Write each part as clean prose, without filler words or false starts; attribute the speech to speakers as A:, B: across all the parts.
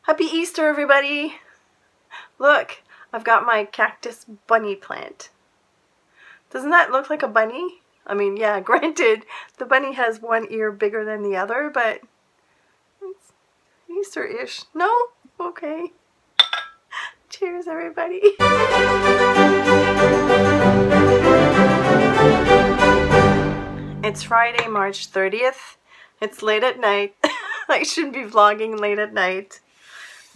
A: Happy Easter, everybody! Look, I've got my cactus bunny plant. Doesn't that look like a bunny? I mean, yeah, granted, the bunny has one ear bigger than the other, but it's Easter-ish. No? Okay. Cheers, everybody. It's Friday, March 30th. It's late at night. I shouldn't be vlogging late at night.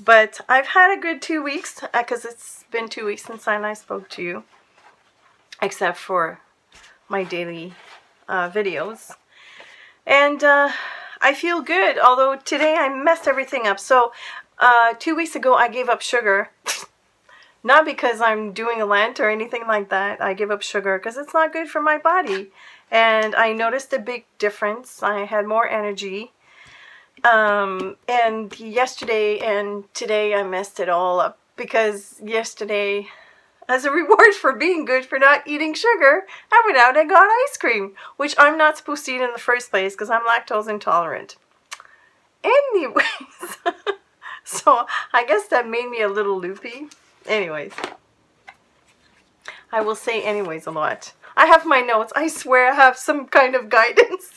A: But I've had a good 2 weeks, because it's been 2 weeks since I spoke to you. Except for my daily videos. And I feel good, although today I messed everything up. So 2 weeks ago I gave up sugar. Not because I'm doing a Lent or anything like that. I give up sugar because it's not good for my body. And I noticed a big difference. I had more energy. And yesterday and today I messed it all up. Because yesterday, as a reward for being good for not eating sugar, I went out and got ice cream. Which I'm not supposed to eat in the first place because I'm lactose intolerant. Anyways. So I guess that made me a little loopy. Anyways. I will say anyways a lot. I have my notes. I swear I have some kind of guidance.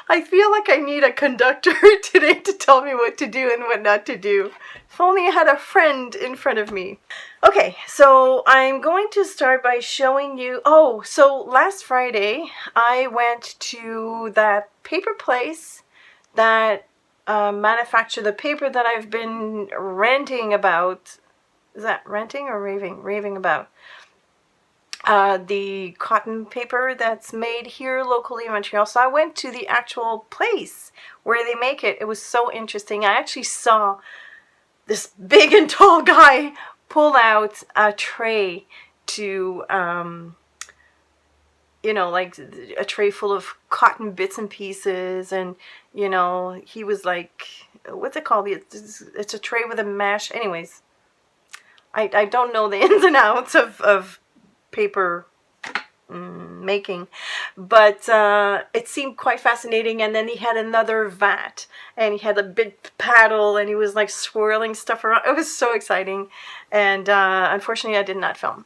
A: I feel like I need a conductor today to tell me what to do and what not to do. If only I had a friend in front of me. Okay, so I'm going to start by showing you... Oh, so last Friday I went to that paper place that manufactured the paper that I've been ranting about. Is that ranting or raving? Raving about. The cotton paper that's made here locally in Montreal. So I went to the actual place where they make it. It was so interesting. I actually saw this big and tall guy pull out a tray to, you know, like a tray full of cotton bits and pieces. And, you know, he was like, what's it called? It's a tray with a mesh. Anyways, I don't know the ins and outs of paper making, but it seemed quite fascinating. And then he had another vat and he had a big paddle and he was like swirling stuff around. It was so exciting. And unfortunately I did not film.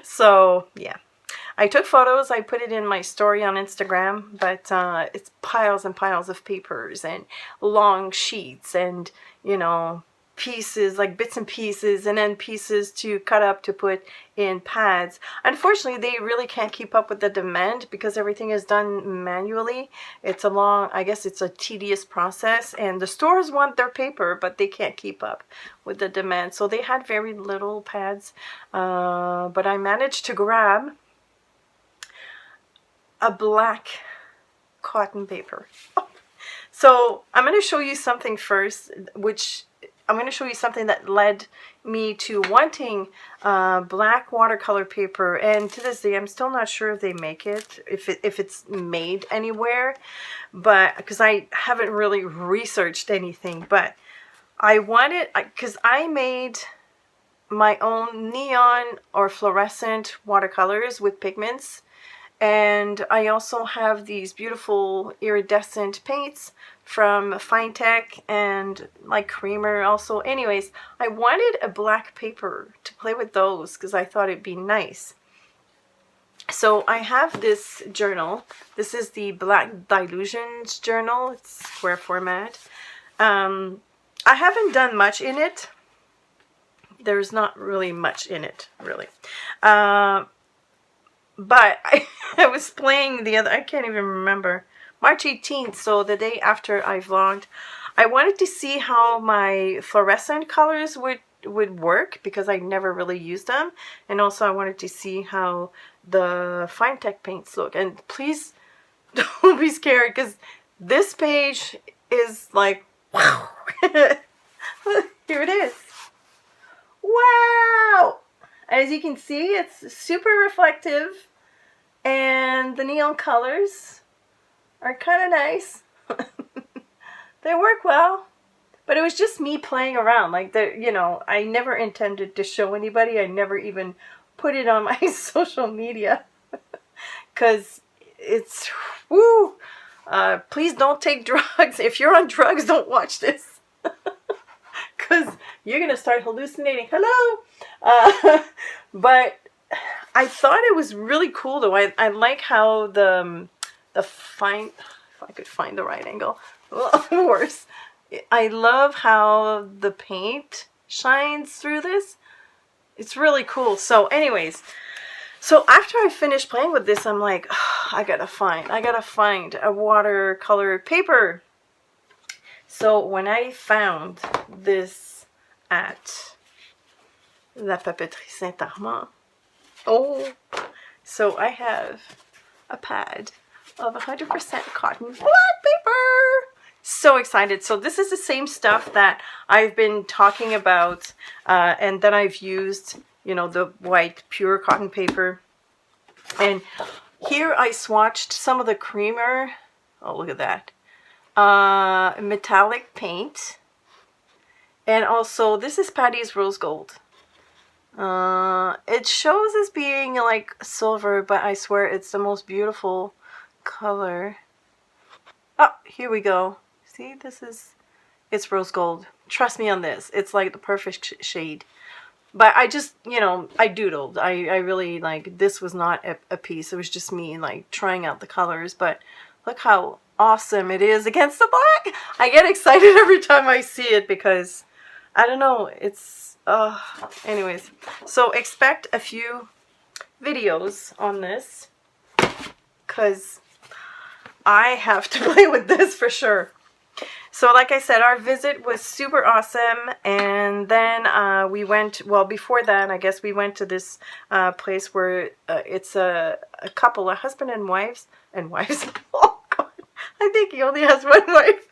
A: So yeah, I took photos. I put it in my story on Instagram, but it's piles and piles of papers and long sheets and, you know, pieces, like bits and pieces, and then pieces to cut up to put in pads. Unfortunately, they really can't keep up with the demand because everything is done manually. It's a long, I guess it's a tedious process, and the stores want their paper, but they can't keep up with the demand. So they had very little pads, but I managed to grab a black cotton paper. So I'm going to show you something first, which I'm going to show you something that led me to wanting black watercolor paper, and to this day I'm still not sure if they make it, if it's made anywhere, but because I haven't really researched anything. But I wanted, because I made my own neon or fluorescent watercolors with pigments, and I also have these beautiful iridescent paints from Finetech and like Creamer also. Anyways, I wanted a black paper to play with those because I thought it'd be nice. So I have this journal. This is the Black Dilutions journal. It's square format. I haven't done much in it. There's not really much in it, really. But I was playing the other, I can't even remember, March 18th, so the day after I vlogged. I wanted to see how my fluorescent colors would work because I never really used them. And also I wanted to see how the Finetech paints look. And please don't be scared because this page is like, wow. Here it is. Wow! As you can see, it's super reflective, and the neon colors are kind of nice. They work well, but it was just me playing around. Like, you know, I never intended to show anybody. I never even put it on my social media because it's, woo! Please don't take drugs. If you're on drugs, don't watch this. because you're going to start hallucinating. Hello! But I thought it was really cool, though. I like how the fine... If I could find the right angle. Well, worse. I love how the paint shines through this. It's really cool. So anyways, so after I finished playing with this, I'm like, oh, I gotta find a watercolor paper. So when I found this at La Papeterie Saint-Armand, oh, so I have a pad of 100% cotton black paper. So excited. So this is the same stuff that I've been talking about and that I've used, you know, the white pure cotton paper. And here I swatched some of the creamer. Oh, look at that. Metallic paint. And also, this is Patty's Rose Gold. It shows as being like silver, but I swear it's the most beautiful color. Oh, here we go. See, it's rose gold. Trust me on this. It's like the perfect shade. But I just, you know, I doodled. I really, like, this was not a piece. It was just me, like, trying out the colors. But look how awesome it is against the black. I get excited every time I see it because, I don't know, it's, anyways. So expect a few videos on this because I have to play with this for sure. So like I said, our visit was super awesome, and then we went, well, before that, I guess we went to this place where it's a couple, a husband and wives. Oh God, I think he only has one wife.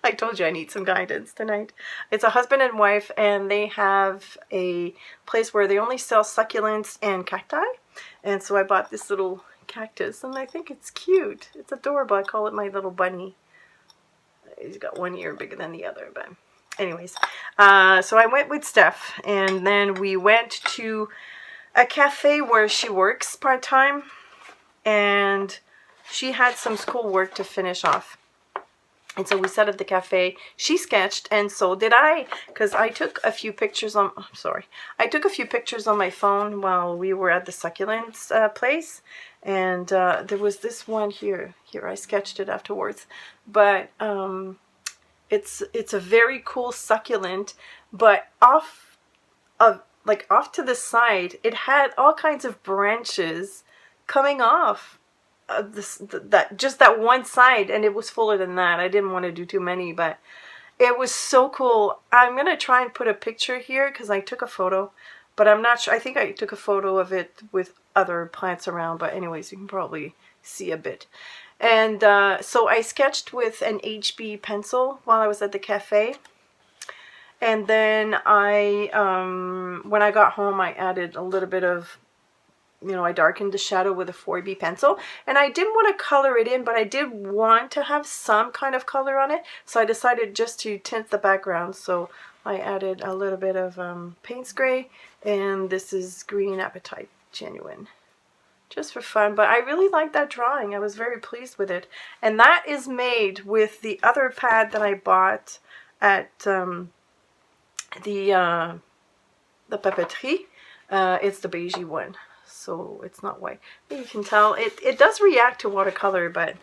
A: I told you I need some guidance tonight. It's a husband and wife, and they have a place where they only sell succulents and cacti, and so I bought this little cactus, and I think it's cute. It's adorable. I call it my little bunny. He's got one ear bigger than the other, but anyways. So I went with Steph, and then we went to a cafe where she works part-time, and she had some school work to finish off. And so we sat at the cafe. She sketched, and so did I, because I took a few pictures on, I took a few pictures on my phone while we were at the succulents place. And there was this one here. Here, I sketched it afterwards. But it's a very cool succulent, but off to the side, it had all kinds of branches coming off of that one side, and it was fuller than that. I didn't want to do too many, but it was so cool. I'm gonna try and put a picture here because I took a photo, but I'm not sure. I think I took a photo of it with other plants around, but anyways, you can probably see a bit. And so I sketched with an HB pencil while I was at the cafe. And then when I got home, I added a little bit of, you know, I darkened the shadow with a 4B pencil. And I didn't want to color it in, but I did want to have some kind of color on it. So I decided just to tint the background. So I added a little bit of Payne's Gray, and this is Green Appetite Genuine. Just for fun, but I really liked that drawing. I was very pleased with it. And that is made with the other pad that I bought at the papeterie. It's the beigey one, so it's not white. You can tell it does react to watercolor, but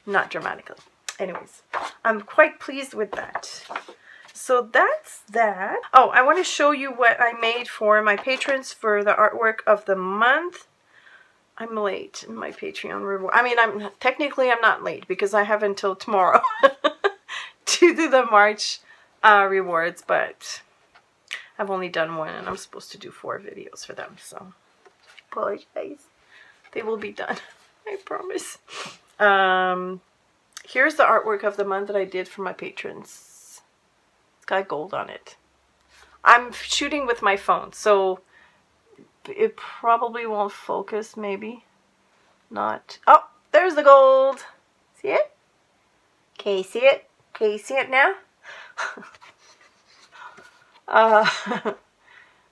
A: not dramatically. Anyways, I'm quite pleased with that. So that's that. Oh, I want to show you what I made for my patrons for the artwork of the month. I'm late in my Patreon reward. I mean, I'm not late because I have until tomorrow to do the March rewards, but I've only done one, and I'm supposed to do 4 videos for them, so apologize. They will be done, I promise. Here's the artwork of the month that I did for my patrons. It's got gold on it. I'm shooting with my phone, so it probably won't focus, maybe. Not. Oh, there's the gold. See it? Can you see it? Can you see it now?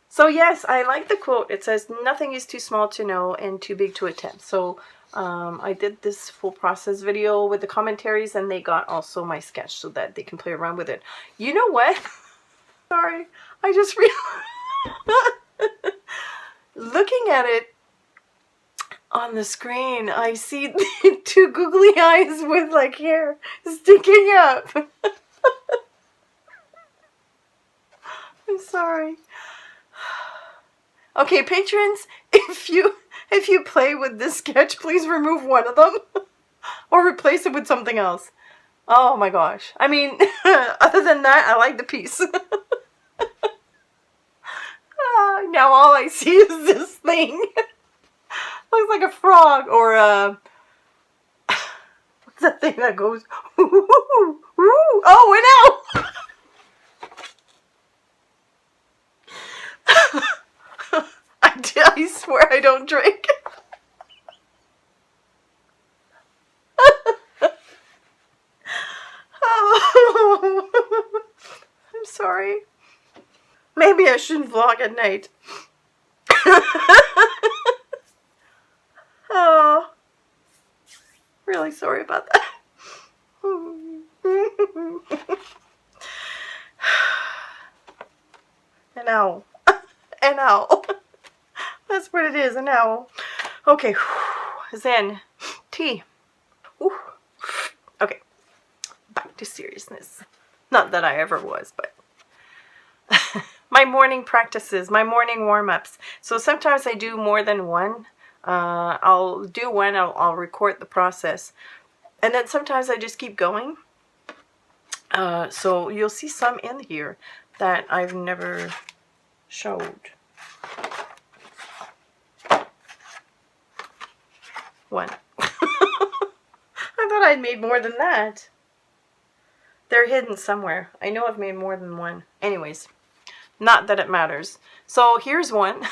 A: So yes, I like the quote. It says, "Nothing is too small to know and too big to attempt." So I did this full process video with the commentaries, and they got also my sketch so that they can play around with it. You know what? Sorry, I just realized. Looking at it on the screen, I see two googly eyes with like hair sticking up. I'm sorry. Okay, patrons, if you play with this sketch, please remove one of them or replace it with something else. Oh my gosh. I mean, other than that, I like the piece. Now all I see is this thing. Looks like a frog or a... What's that thing that goes... Oh, and out! I swear I don't drink. Oh, I'm sorry. Maybe I shouldn't vlog at night. Oh, really sorry about that. An owl. An owl. That's what it is, an owl. Okay, Zen. Tea. Ooh. Okay, back to seriousness. Not that I ever was, but my morning practices, my morning warm-ups. So sometimes I do more than one. I'll do one, I'll record the process. And then sometimes I just keep going. So you'll see some in here that I've never showed. One. I thought I'd made more than that. They're hidden somewhere. I know I've made more than one. Anyways, not that it matters. So here's one.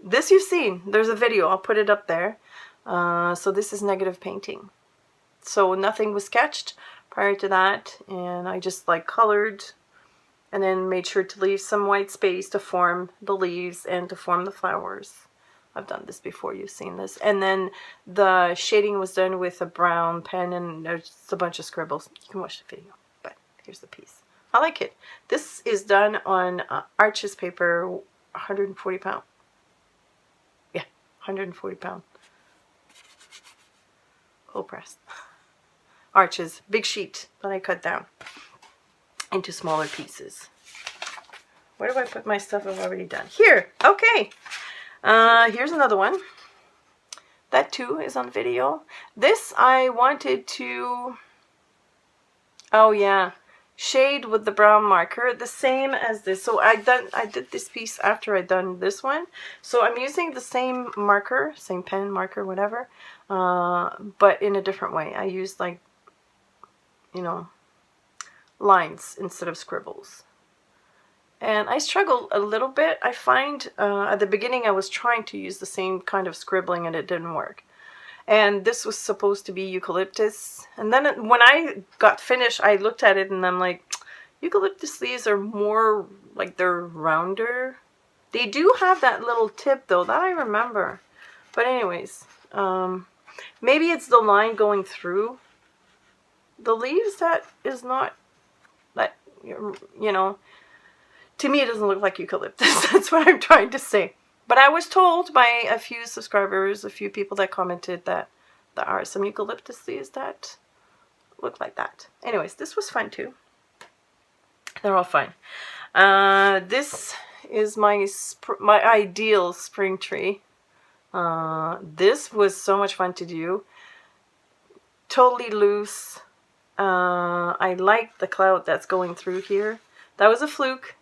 A: This you've seen. There's a video. I'll put it up there. So this is negative painting. So nothing was sketched prior to that. And I just like colored and then made sure to leave some white space to form the leaves and to form the flowers. I've done this before, you've seen this. And then the shading was done with a brown pen and there's just a bunch of scribbles. You can watch the video, but here's the piece. I like it. This is done on Arches paper, 140 pound. Yeah, 140 pound. Cold press. Arches, big sheet that I cut down into smaller pieces. Where do I put my stuff I've already done? Here, okay. Here's another one. That too is on video. This I wanted to, oh yeah, shade with the brown marker, the same as this. So I did this piece after I done this one. So I'm using the same marker, same pen, marker, whatever, but in a different way. I used like, you know, lines instead of scribbles. And I struggled a little bit. I find at the beginning I was trying to use the same kind of scribbling and it didn't work. And this was supposed to be eucalyptus. And then when I got finished, I looked at it and I'm like, eucalyptus leaves are more like they're rounder. They do have that little tip though, that I remember. But anyways, maybe it's the line going through the leaves that is not, that, you know, to me, it doesn't look like eucalyptus. That's what I'm trying to say. But I was told by a few subscribers, a few people that commented that there are some eucalyptus leaves that look like that. Anyways, this was fun too. They're all fun. This is my ideal spring tree. This was so much fun to do. Totally loose. I like the cloud that's going through here. That was a fluke.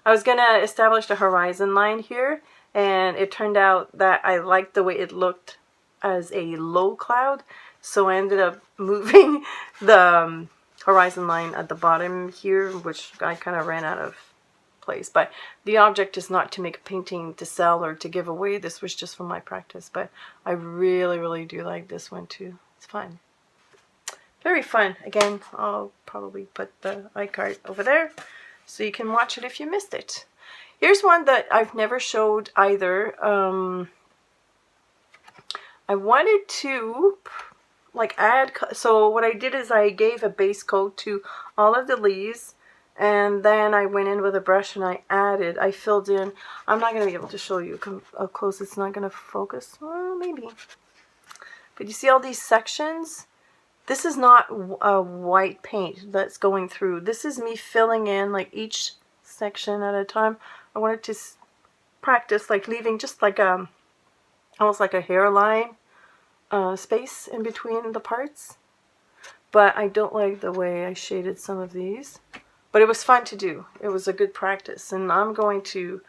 A: I was going to establish the horizon line here, and it turned out that I liked the way it looked as a low cloud, so I ended up moving the horizon line at the bottom here, which I kind of ran out of place. But the object is not to make a painting to sell or to give away. This was just for my practice, but I really, really do like this one too. It's fun. Very fun. Again, I'll probably put the iCard over there, so you can watch it if you missed it. Here's one that I've never showed either. I wanted to like add, so what I did is I gave a base coat to all of the leaves And then I went in with a brush and I filled in. I'm not going to be able to show you up close. It's not going to focus. Well, maybe. But you see all these sections? This is not a white paint that's going through. This is me filling in like each section at a time. I wanted to practice like leaving just like almost like a hairline space in between the parts. But I don't like the way I shaded some of these. But it was fun to do. It was a good practice. And I'm going to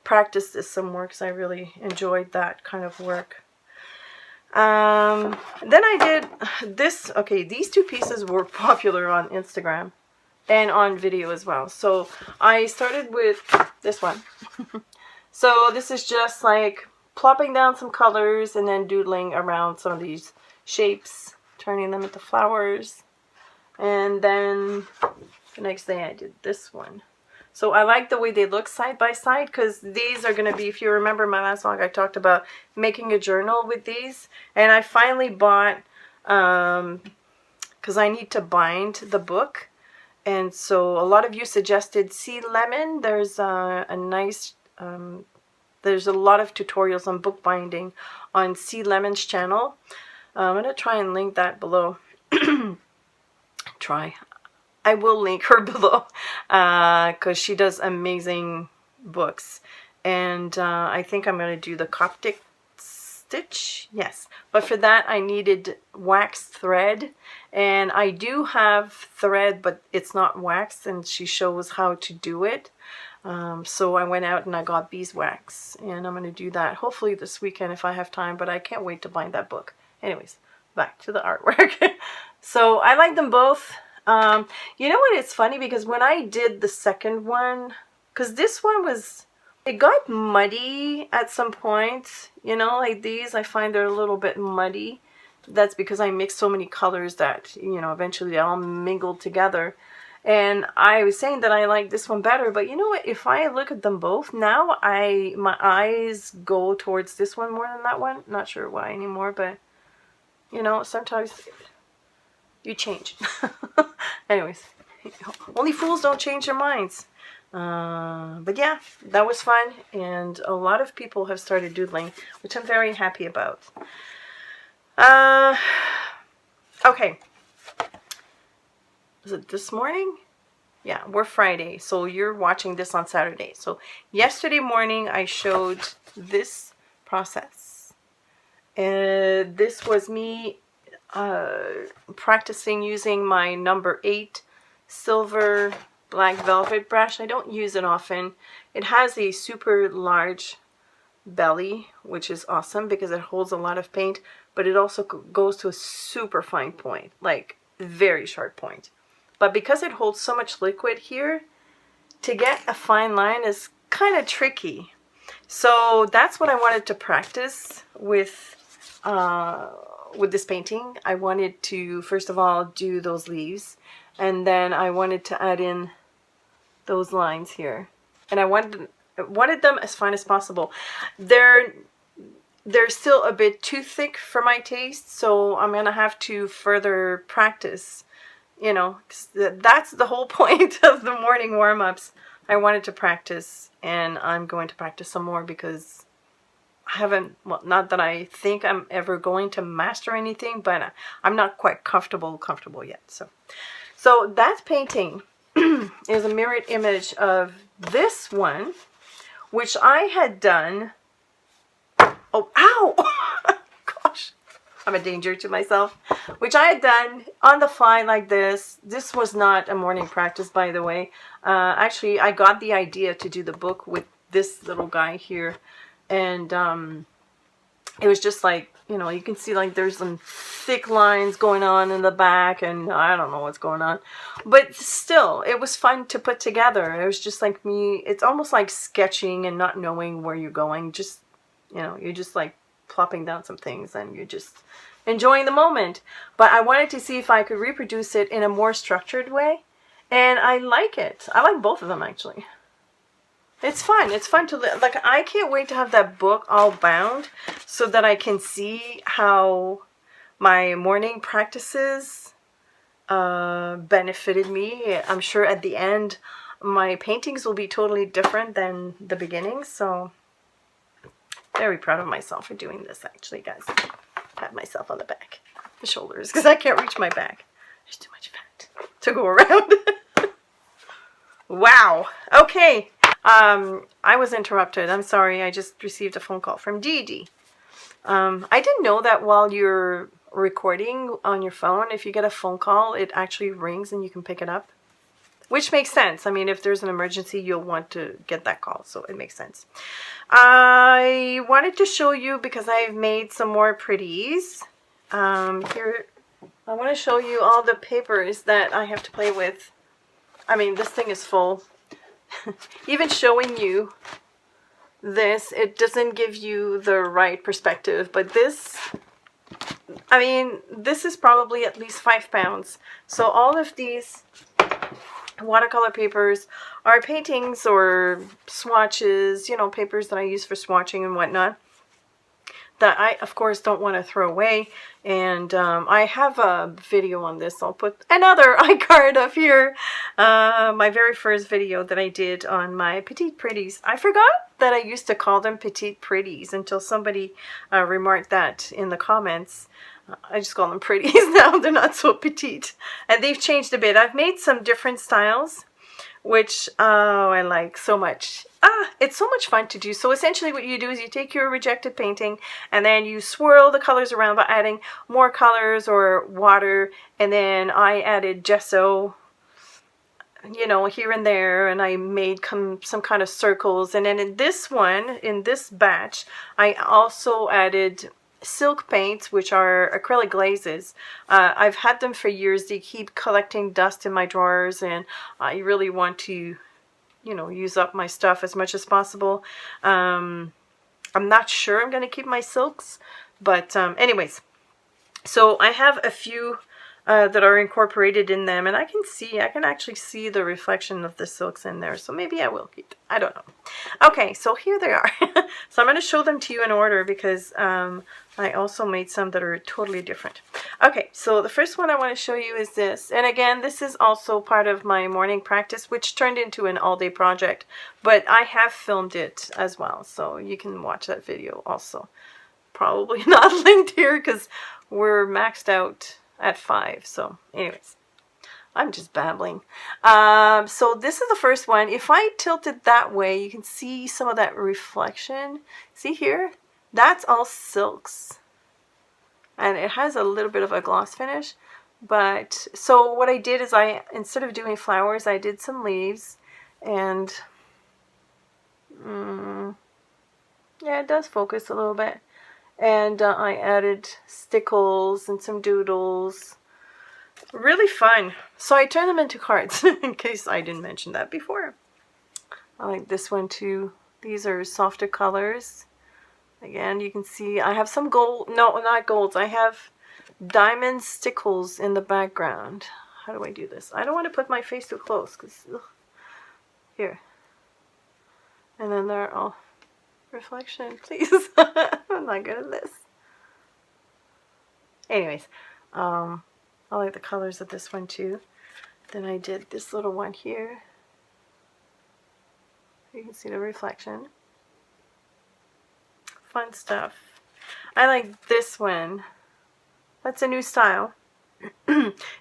A: practice this some more because I really enjoyed that kind of work. Then I did this. Okay, these two pieces were popular on Instagram and on video as well. So I started with this one. So this is just like plopping down some colors and then doodling around some of these shapes, turning them into flowers. And then the next day I did this one. So I like the way they look side by side because these are going to be, if you remember my last vlog, I talked about making a journal with these. And I finally bought, because I need to bind the book. And so a lot of you suggested Sea Lemon. There's a nice, there's a lot of tutorials on bookbinding on Sea Lemon's channel. I'm going to try and link that below. I will link her below because she does amazing books. And I think I'm going to do the Coptic stitch. Yes. But for that, I needed wax thread. And I do have thread, but it's not waxed. And she shows how to do it. So I went out and I got beeswax. And I'm going to do that hopefully this weekend if I have time. But I can't wait to bind that book. Anyways, back to the artwork. So I like them both. You know what, it's funny because when I did the second one, because this one was, it got muddy at some point, you know, like these, I find they're a little bit muddy. That's because I mixed so many colors that, you know, eventually they all mingled together. And I was saying that I like this one better, but you know what, if I look at them both now, my eyes go towards this one more than that one. Not sure why anymore, but, you know, sometimes you change. Anyways, only fools don't change their minds. But yeah, that was fun. And a lot of people have started doodling, which I'm very happy about. Okay. Was it this morning? Yeah, we're Friday. So you're watching this on Saturday. So yesterday morning, I showed this process. And this was me practicing using my number 8 silver black velvet brush. I don't use it often. It has a super large belly, which is awesome because it holds a lot of paint, but it also goes to a super fine point, like very sharp point. But because it holds so much liquid here, to get a fine line is kind of tricky. So that's what I wanted to practice with this painting. I wanted to, first of all, do those leaves. And then I wanted to add in those lines here. And I wanted them as fine as possible. They're still a bit too thick for my taste, so I'm going to have to further practice. You know, 'cause that's the whole point of the morning warm-ups. I wanted to practice, and I'm going to practice some more because I haven't, well, not that I think I'm ever going to master anything, but I'm not quite comfortable yet. So that painting is a mirrored image of this one, which I had done. Oh, ow! Gosh, I'm a danger to myself. Which I had done on the fly like this. This was not a morning practice, by the way. Actually, I got the idea to do the book with this little guy here. And it was just like, you know, you can see like there's some thick lines going on in the back, and I don't know what's going on. But still, it was fun to put together. It was just like me, it's almost like sketching and not knowing where you're going. Just, you know, you're just like plopping down some things and you're just enjoying the moment. But I wanted to see if I could reproduce it in a more structured way. And I like it. I like both of them, actually. It's fun. It's fun to, like, I can't wait to have that book all bound so that I can see how my morning practices benefited me. I'm sure at the end my paintings will be totally different than the beginning. So very proud of myself for doing this, actually, guys. Pat myself on the back, the shoulders, because I can't reach my back. There's too much fat to go around. Wow. Okay. I was interrupted. I'm sorry. I just received a phone call from Dee Dee. I didn't know that while you're recording on your phone, if you get a phone call, it actually rings and you can pick it up. Which makes sense. I mean, if there's an emergency, you'll want to get that call, so it makes sense. I wanted to show you, because I've made some more pretties. Here, I want to show you all the papers that I have to play with. I mean, this thing is full. Even showing you this, it doesn't give you the right perspective, but this, I mean, this is probably at least 5 pounds. So all of these watercolor papers are paintings or swatches, you know, papers that I use for swatching and whatnot, that I, of course, don't want to throw away. And I have a video on this. I'll put another iCard up here. My very first video that I did on my petite pretties. I forgot that I used to call them petite pretties until somebody remarked that in the comments. I just call them pretties now. They're not so petite. And they've changed a bit. I've made some different styles, which I like so much. It's so much fun to do. So essentially what you do is you take your rejected painting and then you swirl the colors around by adding more colors or water. And then I added gesso, you know, here and there, and I made some kind of circles. And then in this one, in this batch, I also added silk paints, which are acrylic glazes. I've had them for years. They keep collecting dust in my drawers, and I really want to, you know, use up my stuff as much as possible. I'm not sure I'm going to keep my silks, but anyways, so I have a few that are incorporated in them, and I can actually see the reflection of the silks in there, so maybe I will keep them. I don't know. Okay, so here they are. So I'm going to show them to you in order, because I also made some that are totally different. Okay, so the first one I want to show you is this, and again, this is also part of my morning practice, which turned into an all-day project, but I have filmed it as well, so you can watch that video also. Probably not linked here because we're maxed out at 5. So anyways, I'm just babbling. So this is the first one. If I tilt it that way, you can see some of that reflection. See here? That's all silks. And it has a little bit of a gloss finish. But so what I did is instead of doing flowers, I did some leaves. And yeah, it does focus a little bit. And I added stickles and some doodles. Really fun. So I turned them into cards, in case I didn't mention that before. I like this one too. These are softer colors. Again, you can see I have some gold. No, not golds. I have diamond stickles in the background. How do I do this? I don't want to put my face too close, because here. And then they're all reflection, please. I'm not good at this. Anyways, I like the colors of this one too. Then I did this little one here. You can see the reflection. Fun stuff. I like this one. That's a new style.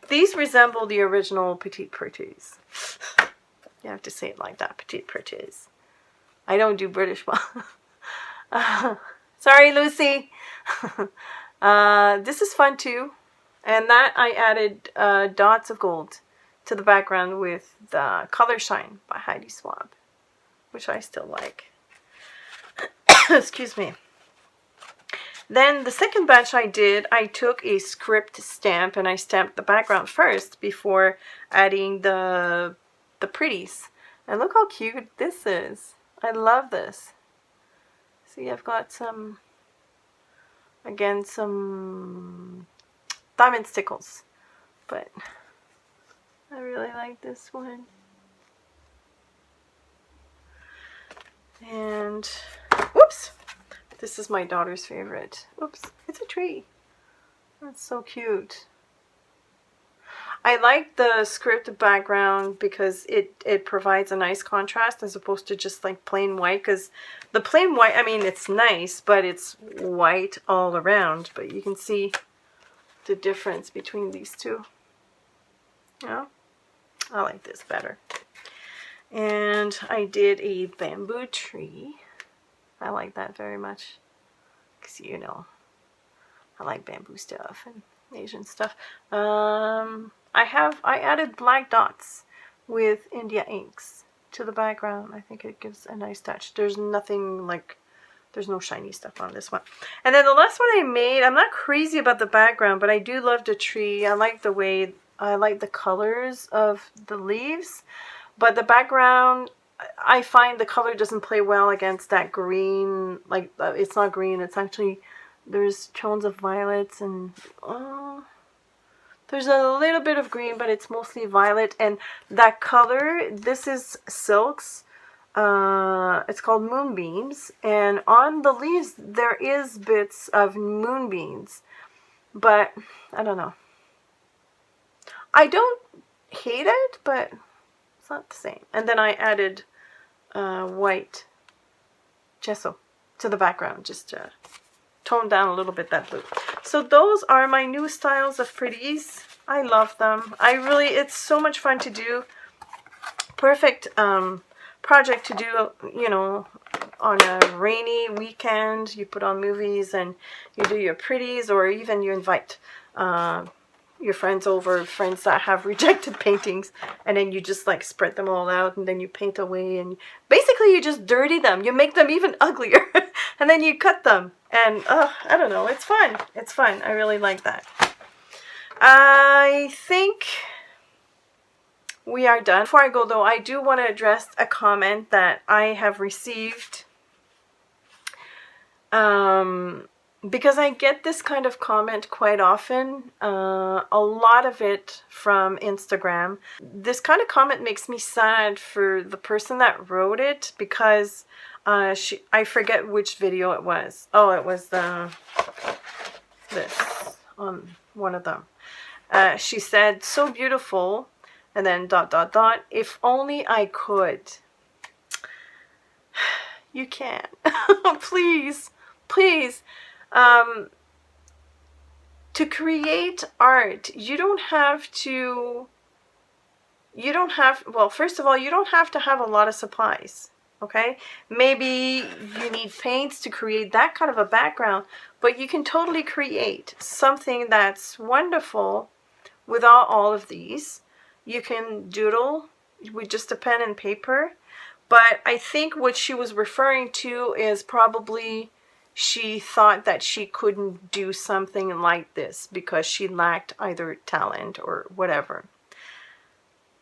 A: These resemble the original petite pretties. You have to say it like that, petite pretties. I don't do British well. Sorry, Lucy. This is fun too. And that I added dots of gold to the background with the Color Shine by Heidi Swaab, which I still like. Excuse me. Then the second batch I did, I took a script stamp and I stamped the background first before adding the pretties. And look how cute this is. I love this. See, I've got some, again, some diamond stickles, but I really like this one. And, whoops, this is my daughter's favorite. Oops, it's a tree. That's so cute. I like the script background because it provides a nice contrast as opposed to just like plain white, because the plain white, I mean, it's nice, but it's white all around. But you can see the difference between these two. Yeah, I like this better. And I did a bamboo tree. I like that very much because, you know, I like bamboo stuff and Asian stuff. I added black dots with India inks to the background. I think it gives a nice touch. There's nothing like, there's no shiny stuff on this one. And then the last one I made, I'm not crazy about the background, but I do love the tree. I like the way, I like the colors of the leaves. But the background, I find the color doesn't play well against that green. Like, it's not green, it's actually, there's tones of violets and there's a little bit of green, but it's mostly violet. And that color, this is silks. It's called moonbeams. And on the leaves, there is bits of moonbeams. But, I don't know. I don't hate it, but it's not the same. And then I added white gesso to the background, just to tone down a little bit that blue. So those are my new styles of pretties. I love them. It's so much fun to do. Perfect project to do, you know, on a rainy weekend. You put on movies and you do your pretties, or even you invite your friends over, friends that have rejected paintings, and then you just like spread them all out and then you paint away, and basically you just dirty them. You make them even uglier and then you cut them. And I don't know, it's fun. It's fun. I really like that. I think we are done. Before I go though, I do want to address a comment that I have received. Because I get this kind of comment quite often, a lot of it from Instagram. This kind of comment makes me sad for the person that wrote it, because I forget which video it was. Oh, it was this on one of them. She said, "So beautiful," and then ... "If only I could." You can. Please, please. To create art, well, first of all, you don't have to have a lot of supplies, okay? Maybe you need paints to create that kind of a background, but you can totally create something that's wonderful without all of these. You can doodle with just a pen and paper, but I think what she was referring to is probably she thought that she couldn't do something like this because she lacked either talent or whatever.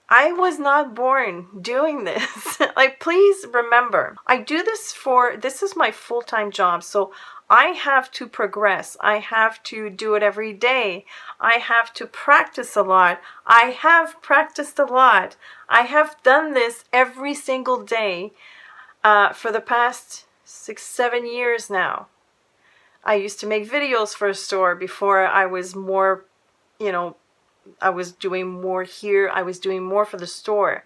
A: I was not born doing this. Like, please remember, I do this this is my full-time job, so I have to progress. I have to do it every day. I have to practice a lot. I have practiced a lot. I have done this every single day for the past 6-7 years now. I used to make videos for a store before I was more, you know, I was doing more here. I was doing more for the store.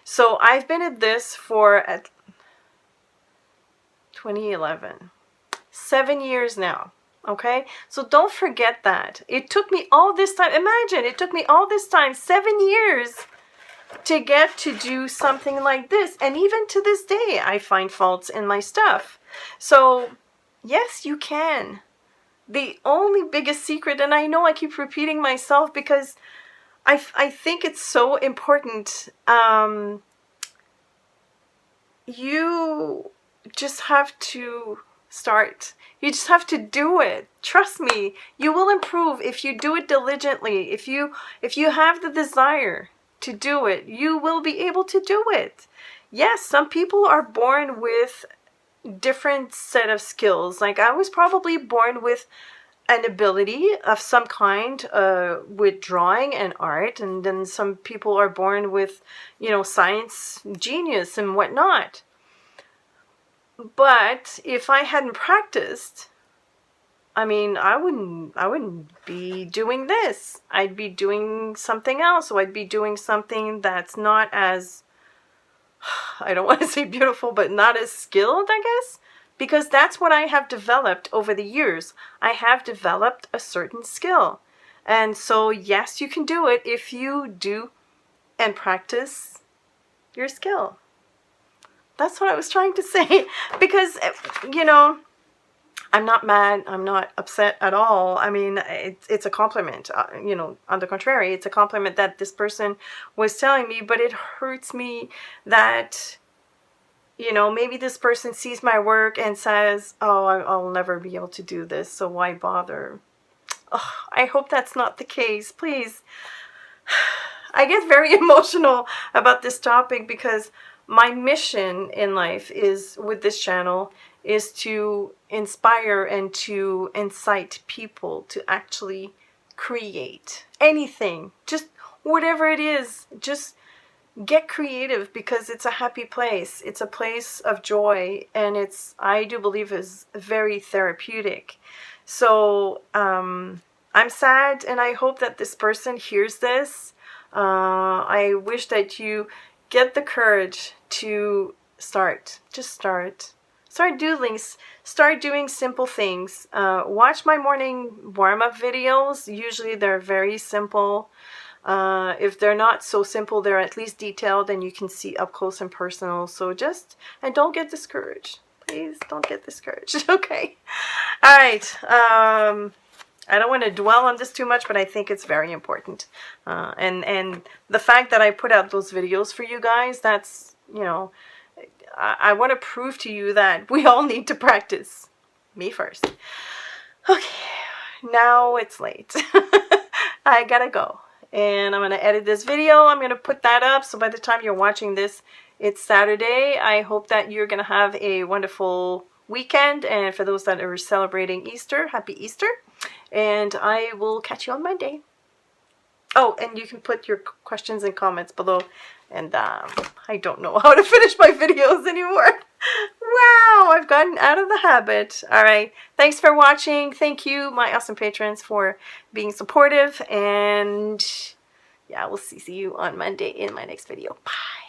A: So I've been at this for 2011. 7 years now. Okay? So don't forget that. It took me all this time. Imagine, it took me all this time, 7 years, to get to do something like this. And even to this day, I find faults in my stuff. So, yes, you can. The only biggest secret, and I know I keep repeating myself because I think it's so important. You just have to start. You just have to do it. Trust me, you will improve if you do it diligently. If you have the desire to do it, you will be able to do it. Yes, some people are born with different set of skills. Like, I was probably born with an ability of some kind with drawing and art, and then some people are born with, you know, science genius and whatnot. But if I hadn't practiced, I mean, I wouldn't be doing this. I'd be doing something else. So I'd be doing something that's not as, I don't want to say beautiful, but not as skilled, I guess. Because that's what I have developed over the years. I have developed a certain skill. And so, yes, you can do it if you do and practice your skill. That's what I was trying to say. Because, you know, I'm not mad. I'm not upset at all. I mean, it's a compliment. You know, on the contrary, it's a compliment that this person was telling me, but it hurts me that, you know, maybe this person sees my work and says, oh, I'll never be able to do this, so why bother? Oh, I hope that's not the case. Please. I get very emotional about this topic because my mission in life is, with this channel, is to inspire and to incite people to actually create anything, just whatever it is. Just get creative, because it's a happy place. It's a place of joy, and it's, I do believe, is very therapeutic. So I'm sad, and I hope that this person hears this. I wish that you get the courage to start. Just start. Start doodling. Start doing simple things. Watch my morning warm-up videos. Usually they're very simple. If they're not so simple, they're at least detailed and you can see up close and personal. So just, and don't get discouraged. Please don't get discouraged. Okay. All right. I don't want to dwell on this too much, but I think it's very important. And the fact that I put out those videos for you guys, that's, you know, I want to prove to you that we all need to practice. Me first. Okay. Now it's late. I gotta go. And I'm going to edit this video. I'm going to put that up. So by the time you're watching this, it's Saturday. I hope that you're going to have a wonderful weekend. And for those that are celebrating Easter, happy Easter. And I will catch you on Monday. Oh, and you can put your questions and comments below. And I don't know how to finish my videos anymore. Wow, I've gotten out of the habit. All right. Thanks for watching. Thank you, my awesome patrons, for being supportive. And yeah, we'll see you on Monday in my next video. Bye.